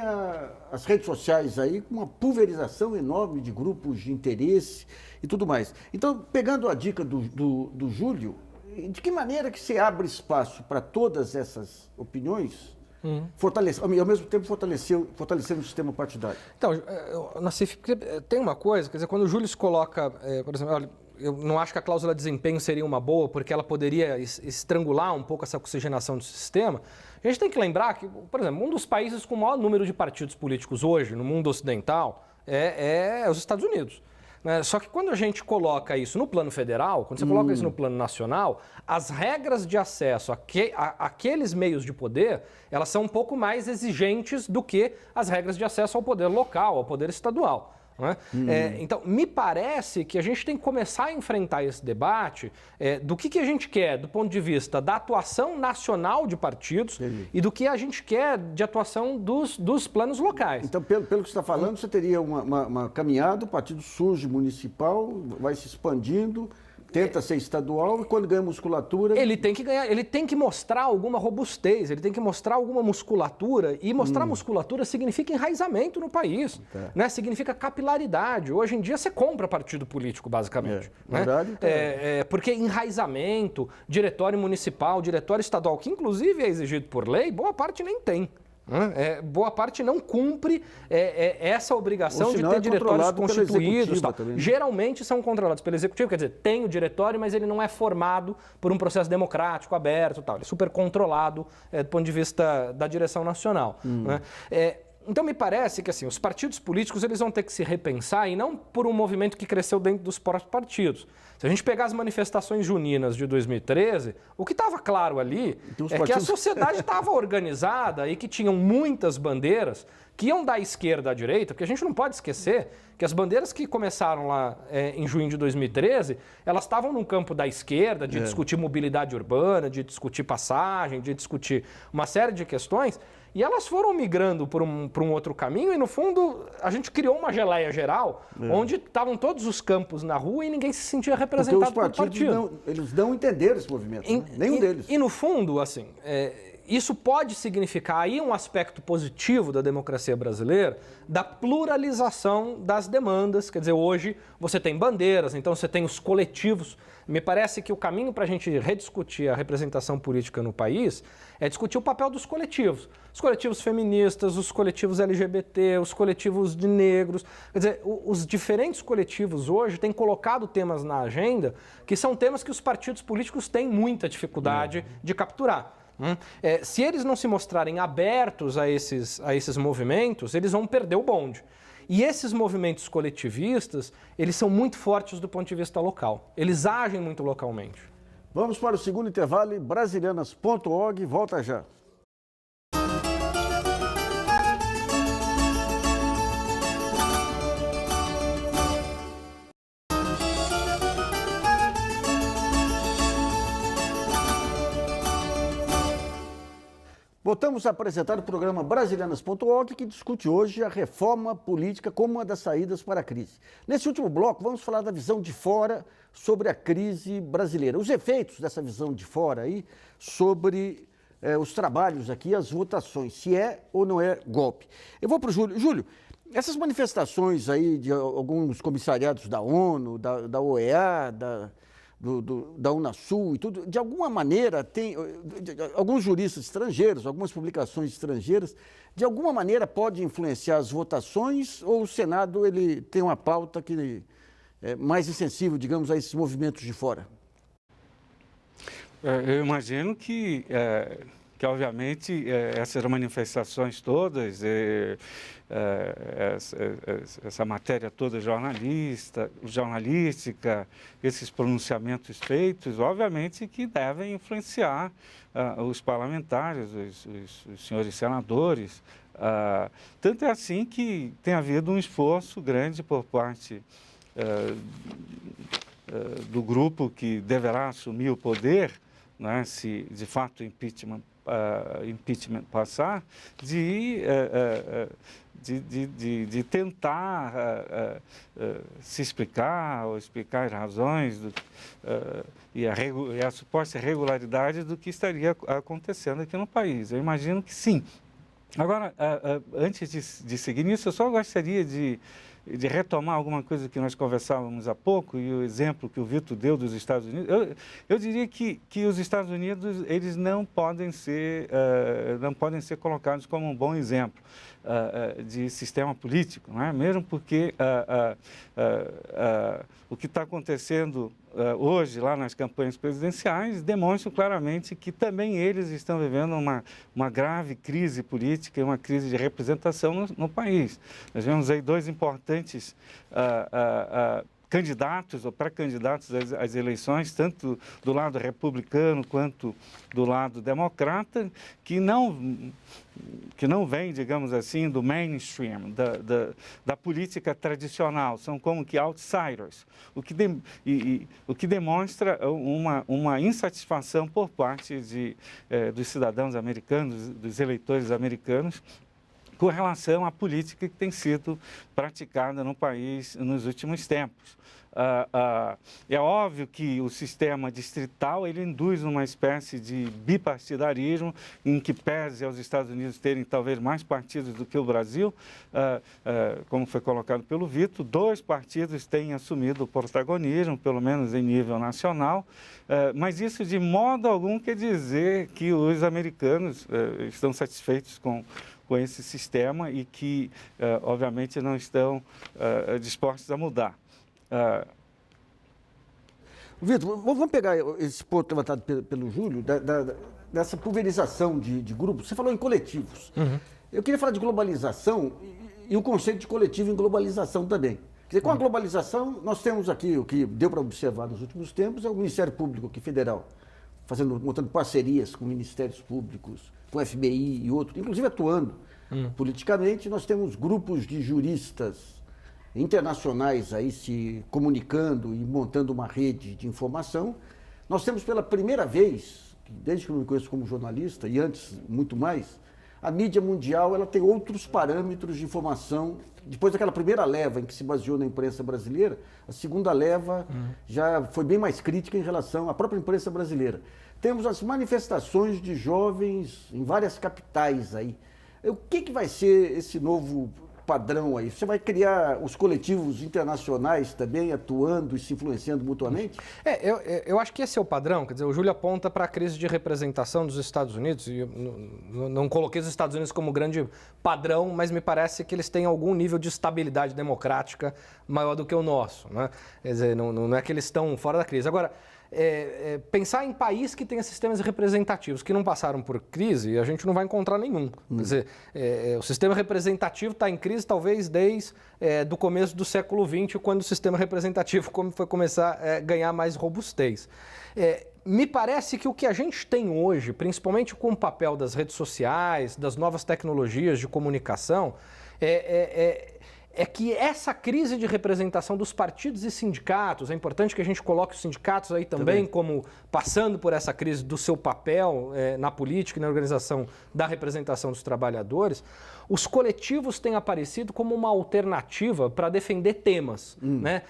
as redes sociais aí com uma pulverização enorme de grupos de interesse e tudo mais. Então, pegando a dica do Júlio, de que maneira que se abre espaço para todas essas opiniões, e ao mesmo tempo fortalecendo o sistema partidário? Então, Nassif, tem uma coisa, quer dizer, quando o Júlio se coloca, por exemplo, olha, eu não acho que a cláusula de desempenho seria uma boa, porque ela poderia estrangular um pouco essa oxigenação do sistema. A gente tem que lembrar que, por exemplo, um dos países com o maior número de partidos políticos hoje, no mundo ocidental, é os Estados Unidos. né? Só que quando a gente coloca isso no plano federal, quando você coloca isso no plano nacional, as regras de acesso àqueles meios de poder, elas são um pouco mais exigentes do que as regras de acesso ao poder local, ao poder estadual. Né? Então, me parece que a gente tem que começar a enfrentar esse debate do que a gente quer do ponto de vista da atuação nacional de partidos e do que a gente quer de atuação dos planos locais. Então, pelo que você está falando, você teria uma caminhada, o partido surge municipal, vai se expandindo, tenta ser estadual e quando ganha musculatura... Ele tem que ganhar, ele tem que mostrar alguma robustez, ele tem que mostrar alguma musculatura, e mostrar musculatura significa enraizamento no país, né? Significa capilaridade. Hoje em dia você compra partido político, basicamente. Né? Verdade. Porque enraizamento, diretório municipal, diretório estadual, que inclusive é exigido por lei, boa parte nem tem. Boa parte não cumpre essa obrigação de ter diretórios constituídos. Geralmente são controlados pelo executivo, quer dizer, tem o diretório, mas ele não é formado por um processo democrático, aberto, tal. Ele é super controlado do ponto de vista da direção nacional. Né? Então, me parece que assim, os partidos políticos eles vão ter que se repensar, e não por um movimento que cresceu dentro dos próprios partidos. Se a gente pegar as manifestações juninas de 2013, o que estava claro ali que a sociedade estava organizada e que tinham muitas bandeiras que iam da esquerda à direita, porque a gente não pode esquecer que as bandeiras que começaram lá em junho de 2013, elas estavam no campo da esquerda, de discutir mobilidade urbana, de discutir passagem, de discutir uma série de questões, e elas foram migrando por um outro caminho e, no fundo, a gente criou uma geleia geral, onde estavam todos os campos na rua e ninguém se sentia representado por partido. Eles não entenderam esse movimento, nenhum deles. E, no fundo, assim, isso pode significar aí um aspecto positivo da democracia brasileira, da pluralização das demandas. Quer dizer, hoje você tem bandeiras, então você tem os coletivos. Me parece que o caminho para a gente rediscutir a representação política no país é discutir o papel dos coletivos. Os coletivos feministas, os coletivos LGBT, os coletivos de negros. Quer dizer, os diferentes coletivos hoje têm colocado temas na agenda que são temas que os partidos políticos têm muita dificuldade de capturar. Se eles não se mostrarem abertos a esses movimentos, eles vão perder o bonde. E esses movimentos coletivistas, eles são muito fortes do ponto de vista local. Eles agem muito localmente. Vamos para o segundo intervalo, brasilianas.org, volta já. Voltamos a apresentar o programa Brasilianas.org, que discute hoje a reforma política como uma das saídas para a crise. Nesse último bloco, vamos falar da visão de fora sobre a crise brasileira. Os efeitos dessa visão de fora aí sobre os trabalhos aqui, as votações, se é ou não é golpe. Eu vou para o Júlio. Júlio, essas manifestações aí de alguns comissariados da ONU, da OEA, da Unasul e tudo, de alguma maneira tem alguns juristas estrangeiros, algumas publicações estrangeiras, de alguma maneira pode influenciar as votações, ou o Senado ele tem uma pauta que é mais insensível, digamos, a esses movimentos de fora? Eu imagino que obviamente essas manifestações todas, essa matéria toda jornalística, esses pronunciamentos feitos, obviamente que devem influenciar os parlamentares, os senhores senadores. Tanto é assim que tem havido um esforço grande por parte do grupo que deverá assumir o poder, né, se de fato impeachment passar, de tentar se explicar ou explicar as razões e a suposta regularidade do que estaria acontecendo aqui no país. Eu imagino que sim. Agora, antes de seguir nisso, eu só gostaria de retomar alguma coisa que nós conversávamos há pouco, e o exemplo que o Vitor deu dos Estados Unidos. Eu diria que os Estados Unidos eles não podem ser colocados como um bom exemplo de sistema político, não é? Mesmo porque o que está acontecendo hoje lá nas campanhas presidenciais demonstra claramente que também eles estão vivendo uma grave crise política e uma crise de representação no país. Nós vemos aí dois importantes candidatos ou pré-candidatos às eleições, tanto do lado republicano quanto do lado democrata, que não vem, digamos assim, do mainstream, da política tradicional, são como que outsiders, o que demonstra uma insatisfação por parte dos cidadãos americanos, dos eleitores americanos, com relação à política que tem sido praticada no país nos últimos tempos. É óbvio que o sistema distrital ele induz uma espécie de bipartidarismo em que pese aos Estados Unidos terem talvez mais partidos do que o Brasil, como foi colocado pelo Vitor, 2 partidos têm assumido o protagonismo, pelo menos em nível nacional, mas isso de modo algum quer dizer que os americanos estão satisfeitos com esse sistema e que, obviamente, não estão dispostos a mudar. Vitor, vamos pegar esse ponto levantado pelo Júlio, dessa pulverização de grupos. Você falou em coletivos. Uhum. Eu queria falar de globalização e o conceito de coletivo em globalização também. Quer dizer, com a globalização, nós temos aqui, o que deu para observar nos últimos tempos, é o Ministério Público aqui federal, montando parcerias com ministérios públicos, com o FBI e outros, inclusive atuando politicamente. Nós temos grupos de juristas internacionais aí se comunicando e montando uma rede de informação. Nós temos pela primeira vez, desde que eu me conheço como jornalista, e antes muito mais, a mídia mundial ela tem outros parâmetros de informação. Depois daquela primeira leva em que se baseou na imprensa brasileira, a segunda leva já foi bem mais crítica em relação à própria imprensa brasileira. Temos as manifestações de jovens em várias capitais aí. O que vai ser esse novo padrão aí? Você vai criar os coletivos internacionais também atuando e se influenciando mutuamente? Eu acho que esse é o padrão. Quer dizer, o Júlio aponta para a crise de representação dos Estados Unidos, e eu não coloquei os Estados Unidos como grande padrão, mas me parece que eles têm algum nível de estabilidade democrática maior do que o nosso, né? Quer dizer, não é que eles estão fora da crise. Agora, pensar em país que tenha sistemas representativos que não passaram por crise, a gente não vai encontrar nenhum. Quer dizer, o sistema representativo está em crise talvez desde do começo do século XX, quando o sistema representativo foi começar a ganhar mais robustez. Me parece que o que a gente tem hoje, principalmente com o papel das redes sociais, das novas tecnologias de comunicação, é que essa crise de representação dos partidos e sindicatos, é importante que a gente coloque os sindicatos aí também como passando por essa crise do seu papel na política e na organização da representação dos trabalhadores, os coletivos têm aparecido como uma alternativa para defender temas, né?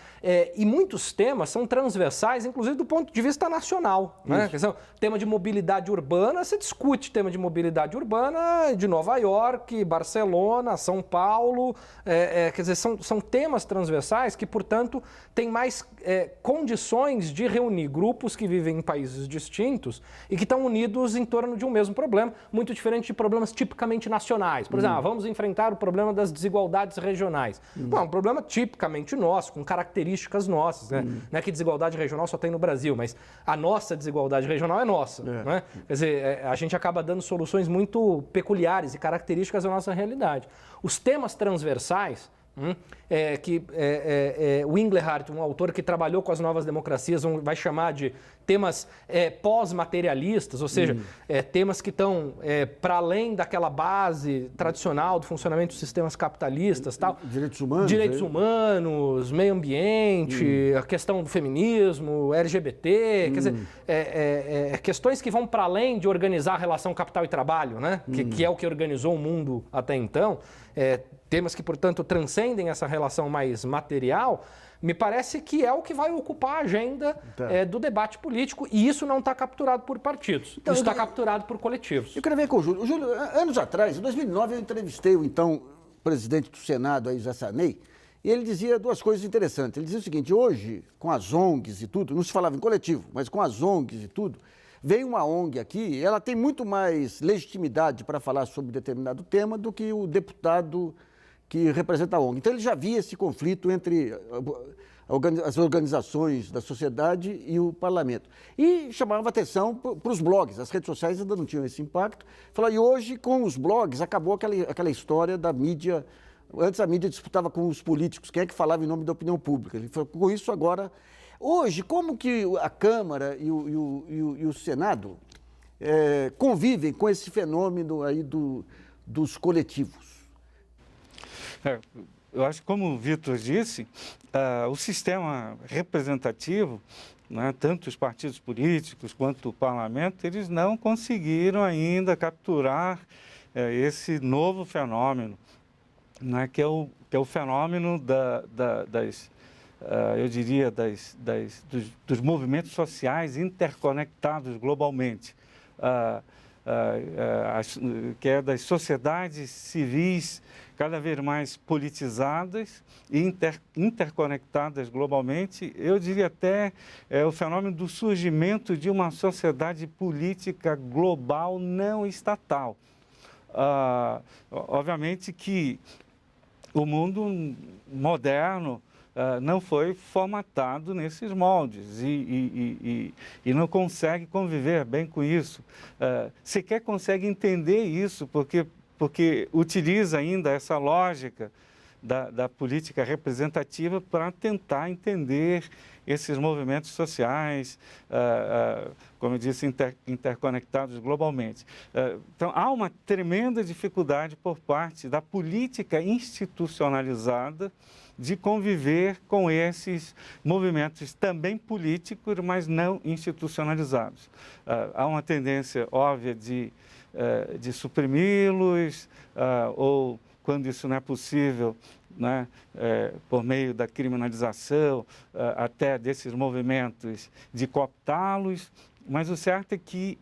E muitos temas são transversais, inclusive do ponto de vista nacional, né? Quer dizer, tema de mobilidade urbana, você discute tema de mobilidade urbana de Nova York, Barcelona, São Paulo, quer dizer, são temas transversais que, portanto, têm mais condições de reunir grupos que vivem em países distintos e que estão unidos em torno de um mesmo problema, muito diferente de problemas tipicamente nacionais. Por exemplo, vamos enfrentar o problema das desigualdades regionais. Bom, é um problema tipicamente nosso, com características nossas, né? Não é que desigualdade regional só tem no Brasil, mas a nossa desigualdade regional é nossa. Né? Quer dizer, a gente acaba dando soluções muito peculiares e características da nossa realidade. Os temas transversais, o Engelhardt, um autor que trabalhou com as novas democracias, vai chamar de temas pós-materialistas, ou seja, temas que estão para além daquela base tradicional do funcionamento dos sistemas capitalistas, tal. Direitos humanos, meio ambiente, a questão do feminismo, LGBT, quer dizer, questões que vão para além de organizar a relação capital e trabalho, né? Que é o que organizou o mundo até então. Temas que, portanto, transcendem essa relação mais material, me parece que é o que vai ocupar a agenda do debate político, e isso não está capturado por partidos, isso está capturado por coletivos. Eu quero ver com o Júlio. Júlio, anos atrás, em 2009, eu entrevistei o então presidente do Senado, aí, Zé Sarney, e ele dizia 2 coisas interessantes. Ele dizia o seguinte: hoje, com as ONGs e tudo, não se falava em coletivo, mas com as ONGs e tudo, veio uma ONG aqui, ela tem muito mais legitimidade para falar sobre determinado tema do que o deputado que representa a ONG. Então, ele já via esse conflito entre as organizações da sociedade e o parlamento. E chamava atenção para os blogs. As redes sociais ainda não tinham esse impacto. E hoje, com os blogs, acabou aquela história da mídia Antes a mídia disputava com os políticos, quem é que falava em nome da opinião pública. Ele falou, com isso agora... Hoje, como que a Câmara e o Senado convivem com esse fenômeno aí dos coletivos? Eu acho que, como o Vitor disse, o sistema representativo, né, tanto os partidos políticos quanto o parlamento, eles não conseguiram ainda capturar esse novo fenômeno, né, que é o fenômeno eu diria, dos movimentos sociais interconectados globalmente, que é das sociedades civis cada vez mais politizadas e interconectadas globalmente. Eu diria até o fenômeno do surgimento de uma sociedade política global não estatal. Obviamente que o mundo moderno não foi formatado nesses moldes e não consegue conviver bem com isso. Sequer consegue entender isso, porque utiliza ainda essa lógica da política representativa para tentar entender esses movimentos sociais, como eu disse, interconectados globalmente. Então, há uma tremenda dificuldade por parte da política institucionalizada de conviver com esses movimentos também políticos, mas não institucionalizados. Há uma tendência óbvia de suprimi-los, ou, quando isso não é possível, né, por meio da criminalização até desses movimentos, de cooptá-los, mas o certo é que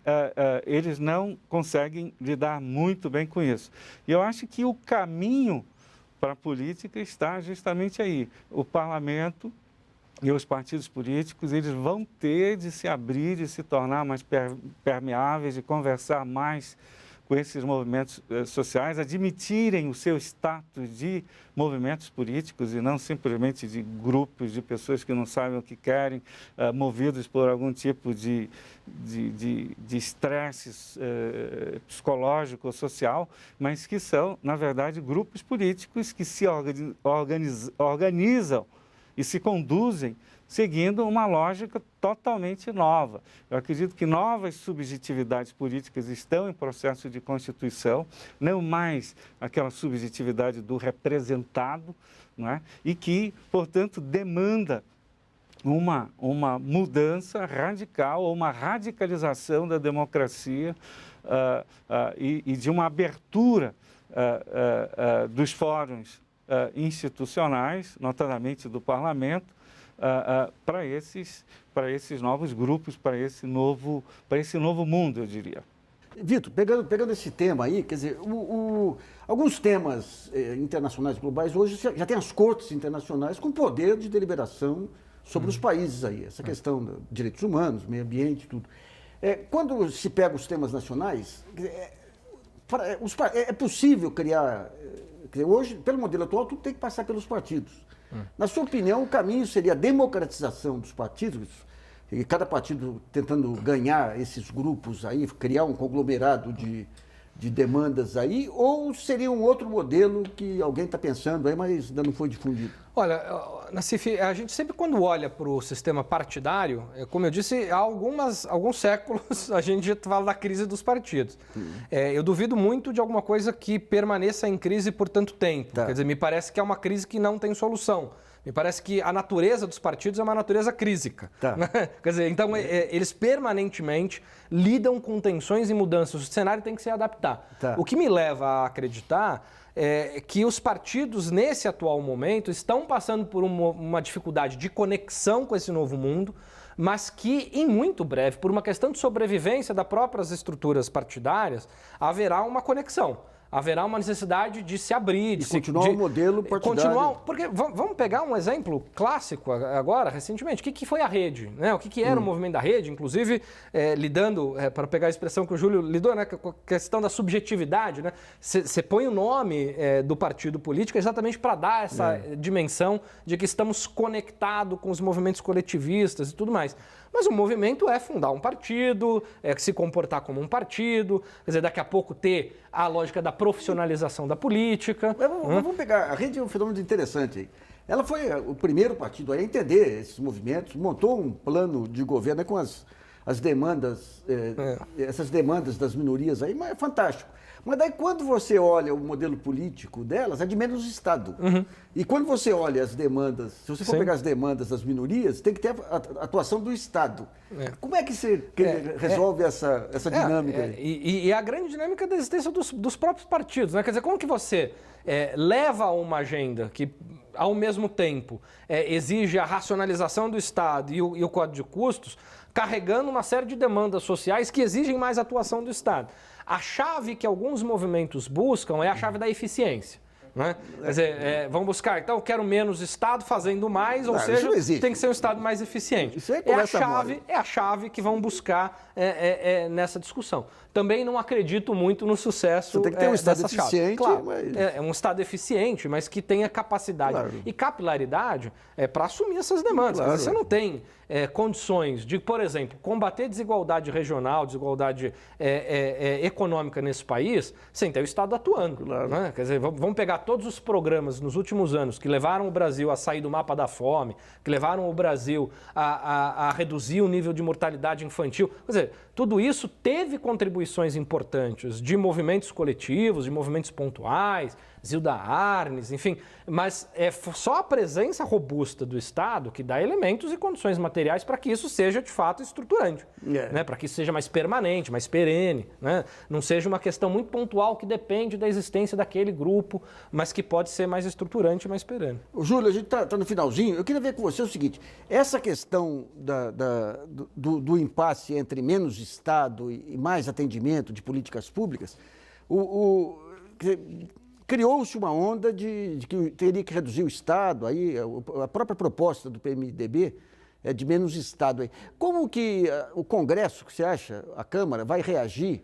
eles não conseguem lidar muito bem com isso. E eu acho que o caminho para a política está justamente aí. O parlamento e os partidos políticos, eles vão ter de se abrir, de se tornar mais permeáveis, de conversar mais com esses movimentos sociais, admitirem o seu status de movimentos políticos e não simplesmente de grupos de pessoas que não sabem o que querem, movidos por algum tipo de estresse psicológico ou social, mas que são, na verdade, grupos políticos que se organizam e se conduzem seguindo uma lógica totalmente nova. Eu acredito que novas subjetividades políticas estão em processo de constituição, não mais aquela subjetividade do representado, não é? E que, portanto, demanda uma mudança radical ou uma radicalização da democracia e de uma abertura dos fóruns institucionais, notadamente do parlamento, para esses novos grupos, para esse novo mundo, eu diria. Vitor, pegando esse tema aí, quer dizer, alguns temas internacionais globais hoje já tem as cortes internacionais com poder de deliberação sobre os países aí, essa questão de direitos humanos, meio ambiente, tudo. Quando se pega os temas nacionais, é possível criar, quer dizer, hoje, pelo modelo atual, tudo tem que passar pelos partidos. Na sua opinião, o caminho seria a democratização dos partidos, e cada partido tentando ganhar esses grupos aí, criar um conglomerado de demandas aí, ou seria um outro modelo que alguém está pensando aí, mas ainda não foi difundido? Olha, Nassif, a gente sempre quando olha para o sistema partidário, como eu disse, há alguns séculos a gente fala da crise dos partidos. Eu duvido muito de alguma coisa que permaneça em crise por tanto tempo. Tá. Quer dizer, me parece que é uma crise que não tem solução. Me parece que a natureza dos partidos é uma natureza crísica. Tá. Quer dizer, então eles permanentemente lidam com tensões e mudanças. O cenário tem que se adaptar. Tá. O que me leva a acreditar é que os partidos, nesse atual momento, estão passando por uma dificuldade de conexão com esse novo mundo, mas que, em muito breve, por uma questão de sobrevivência das próprias estruturas partidárias, haverá uma conexão. Haverá uma necessidade de se abrir, de continuar o modelo partidário. Porque vamos pegar um exemplo clássico agora, recentemente. O que foi a rede? Né? O que era o movimento da rede? Inclusive, lidando, para pegar a expressão que o Júlio lidou, né, com a questão da subjetividade. Né? Você põe o nome do partido político exatamente para dar essa dimensão de que estamos conectados com os movimentos coletivistas e tudo mais. Mas o movimento é fundar um partido, se comportar como um partido, quer dizer, daqui a pouco ter a lógica da profissionalização da política. Vamos pegar, a Rede é um fenômeno interessante aí. Ela foi o primeiro partido a entender esses movimentos, montou um plano de governo com as demandas, essas demandas das minorias aí, mas é fantástico. Mas daí quando você olha o modelo político delas, é de menos Estado. E quando você olha as demandas, se você for pegar as demandas das minorias, tem que ter a atuação do Estado. Como é que você resolve essa dinâmica aí? E a grande dinâmica da existência dos próprios partidos, né? Quer dizer, como que você leva uma agenda que, ao mesmo tempo, exige a racionalização do Estado e o Código de Custos, carregando uma série de demandas sociais que exigem mais atuação do Estado. A chave que alguns movimentos buscam é a chave da eficiência. Né? Quer dizer, vamos buscar, então, eu quero menos Estado fazendo mais, ou seja, tem que ser um Estado mais eficiente. Isso aí é a chave que vão buscar nessa discussão. Também não acredito muito no sucesso. Você tem que ter um Estado eficiente. Claro, mas... um Estado eficiente, mas que tenha capacidade e capilaridade para assumir essas demandas. Claro. Você não tem condições de, por exemplo, combater desigualdade regional, desigualdade econômica nesse país, sem ter o Estado atuando. Claro. Né? Quer dizer, vamos pegar todos os programas nos últimos anos que levaram o Brasil a sair do mapa da fome, que levaram o Brasil a reduzir o nível de mortalidade infantil. Quer dizer, tudo isso teve contribuições importantes de movimentos coletivos, de movimentos pontuais, Zilda Arnes, enfim, mas é só a presença robusta do Estado que dá elementos e condições materiais para que isso seja de fato estruturante, né? Para que isso seja mais permanente, mais perene, né? Não seja uma questão muito pontual que depende da existência daquele grupo, mas que pode ser mais estruturante e mais perene. Júlio, a gente está no finalzinho, eu queria ver com você o seguinte, essa questão do impasse entre menos Estado e mais atendimento de políticas públicas, criou-se uma onda de que teria que reduzir o Estado, aí a própria proposta do PMDB é de menos Estado. Aí. Como que o Congresso, que você acha, a Câmara, vai reagir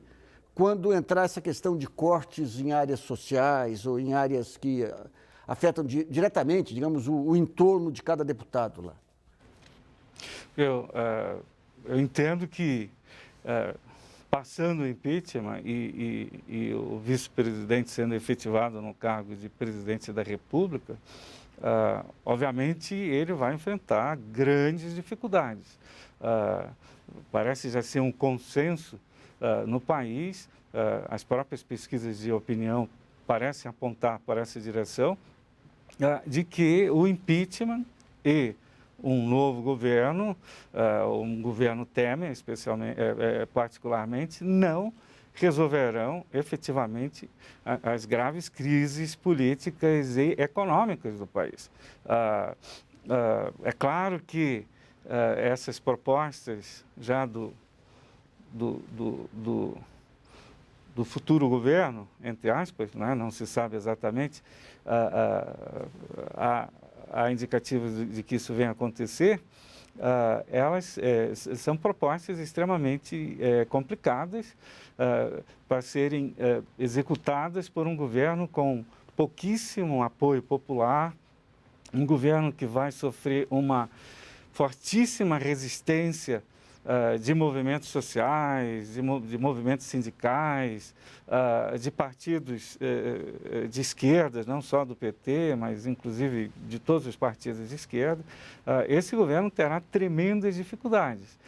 quando entrar essa questão de cortes em áreas sociais ou em áreas que afetam diretamente, digamos, o entorno de cada deputado lá? Eu entendo que... passando o impeachment e o vice-presidente sendo efetivado no cargo de presidente da República, obviamente ele vai enfrentar grandes dificuldades. Parece já ser um consenso no país, as próprias pesquisas de opinião parecem apontar para essa direção, de que o impeachment e um novo governo, um governo Temer, particularmente, não resolverão efetivamente as graves crises políticas e econômicas do país. É claro que essas propostas já do futuro governo, entre aspas, né, não se sabe exatamente, há indicativos de que isso venha a acontecer, elas são propostas extremamente complicadas para serem executadas por um governo com pouquíssimo apoio popular, um governo que vai sofrer uma fortíssima resistência de movimentos sociais, de movimentos sindicais, de partidos de esquerda, não só do PT, mas inclusive de todos os partidos de esquerda. Esse governo terá tremendas dificuldades.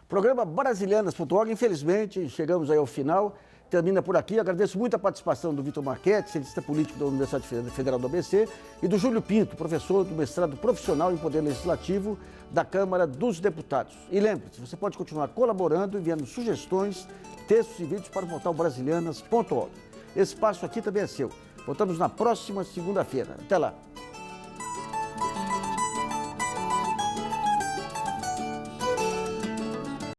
Programa Brasilianas.org, infelizmente, chegamos aí ao final. Termina por aqui. Agradeço muito a participação do Vitor Marchetti, cientista político da Universidade Federal do ABC, e do Júlio Pinto, professor do mestrado profissional em Poder Legislativo da Câmara dos Deputados. E lembre-se, você pode continuar colaborando, enviando sugestões, textos e vídeos para o portal Brasilianas.org. Esse espaço aqui também é seu. Voltamos na próxima segunda-feira. Até lá.